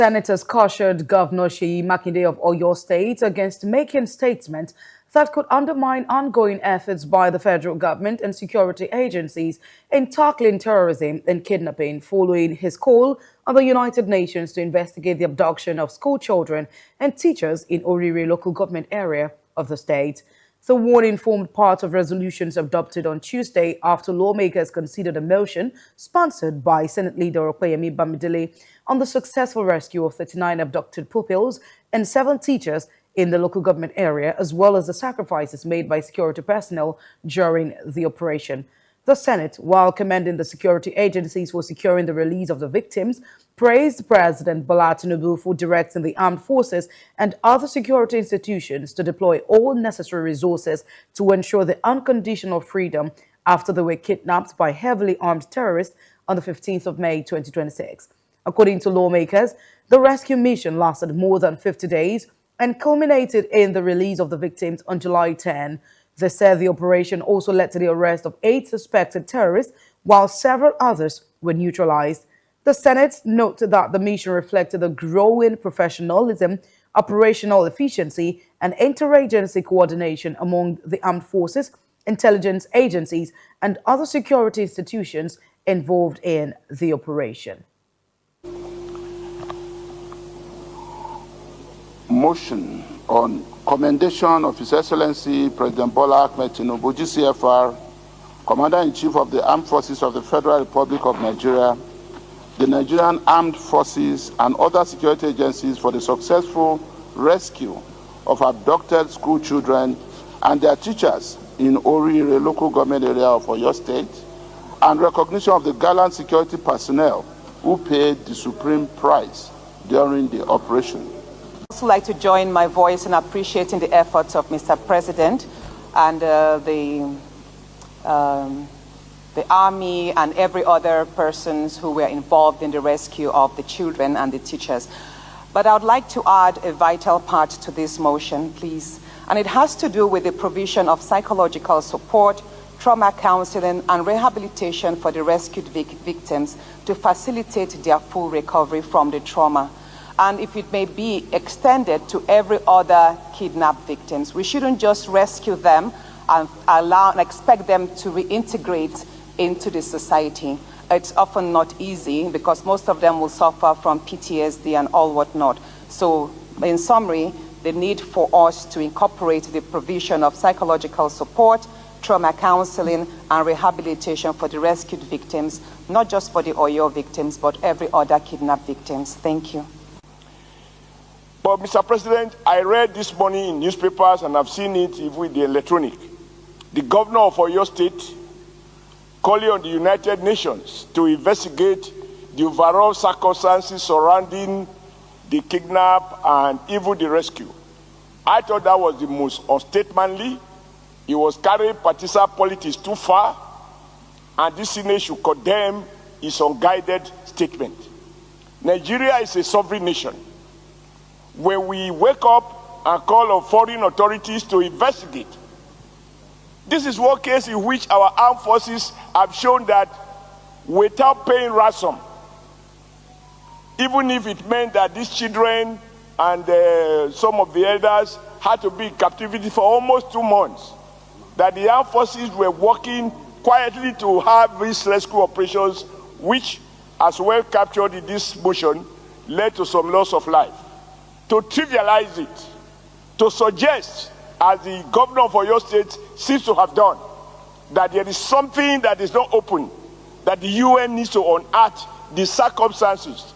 Senators cautioned Governor Makinde of Oyo State against making statements that could undermine ongoing efforts by the federal government and security agencies in tackling terrorism and kidnapping following his call on the United Nations to investigate the abduction of school children and teachers in Orire local government area of the state. The warning formed part of resolutions adopted on Tuesday after lawmakers considered a motion sponsored by Senate Leader Opeyemi Bamidele on the successful rescue of 39 abducted pupils and 7 teachers in the local government area, as well as the sacrifices made by security personnel during the operation. The Senate, while commending the security agencies for securing the release of the victims, praised President Bola Tinubu for directing the armed forces and other security institutions to deploy all necessary resources to ensure the unconditional freedom after they were kidnapped by heavily armed terrorists on the 15th of May 2026. According to lawmakers, the rescue mission lasted more than 50 days and culminated in the release of the victims on July 10. They said the operation also led to the arrest of 8 suspected terrorists, while several others were neutralized. The Senate noted that the mission reflected a growing professionalism, operational efficiency, and interagency coordination among the armed forces, intelligence agencies, and other security institutions involved in the operation. Motion on commendation of His Excellency President Bola Tinubu, GCFR, Commander-in-Chief of the Armed Forces of the Federal Republic of Nigeria, the Nigerian Armed Forces, and other security agencies for the successful rescue of abducted school children and their teachers in Orire local government area of Oyo State, and recognition of the gallant security personnel who paid the supreme price during the operation. I'd also like to join my voice in appreciating the efforts of Mr. President and the Army and every other persons who were involved in the rescue of the children and the teachers. But I would like to add a vital part to this motion, please. And it has to do with the provision of psychological support, trauma counseling, and rehabilitation for the rescued victims to facilitate their full recovery from the trauma. And if it may be extended to every other kidnapped victims. We shouldn't just rescue them and expect them to reintegrate into the society. It's often not easy because most of them will suffer from PTSD and all whatnot. So in summary, the need for us to incorporate the provision of psychological support, trauma counseling, and rehabilitation for the rescued victims, not just for the Oyo victims, but every other kidnapped victims. Thank you. But Mr. President, I read this morning in newspapers and I've seen it even with the electronic. The governor of Oyo State calling on the United Nations to investigate the overall circumstances surrounding the kidnap and even the rescue. I thought that was the most unstatemanly. He was carrying partisan politics too far, and this Senate should condemn his unguided statement. Nigeria is a sovereign nation. When we wake up and call on foreign authorities to investigate, this is one case in which our armed forces have shown that without paying ransom, even if it meant that these children and some of the elders had to be in captivity for almost 2 months, that the armed forces were working quietly to have these rescue operations, which, as well captured in this motion, led to some loss of life. To trivialize it, to suggest, as the governor of Oyo State seems to have done, that there is something that is not open, that the UN needs to unearth the circumstances,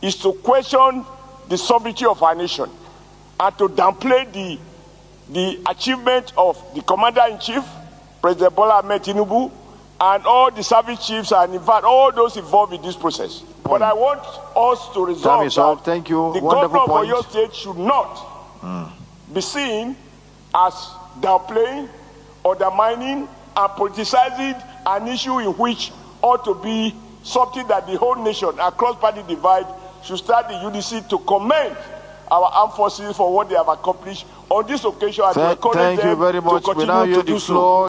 is to question the sovereignty of our nation and to downplay the achievement of the Commander-in-Chief, President Bola Tinubu, and all the service chiefs and in fact all those involved in this process. But I want us to resolve that Thank you. the governor of Oyo State should not be seen as downplaying, undermining, and politicizing an issue in which ought to be something that the whole nation, across party divide, should start the UDC to commend our armed forces for what they have accomplished on this occasion and to encourage them to continue to do so.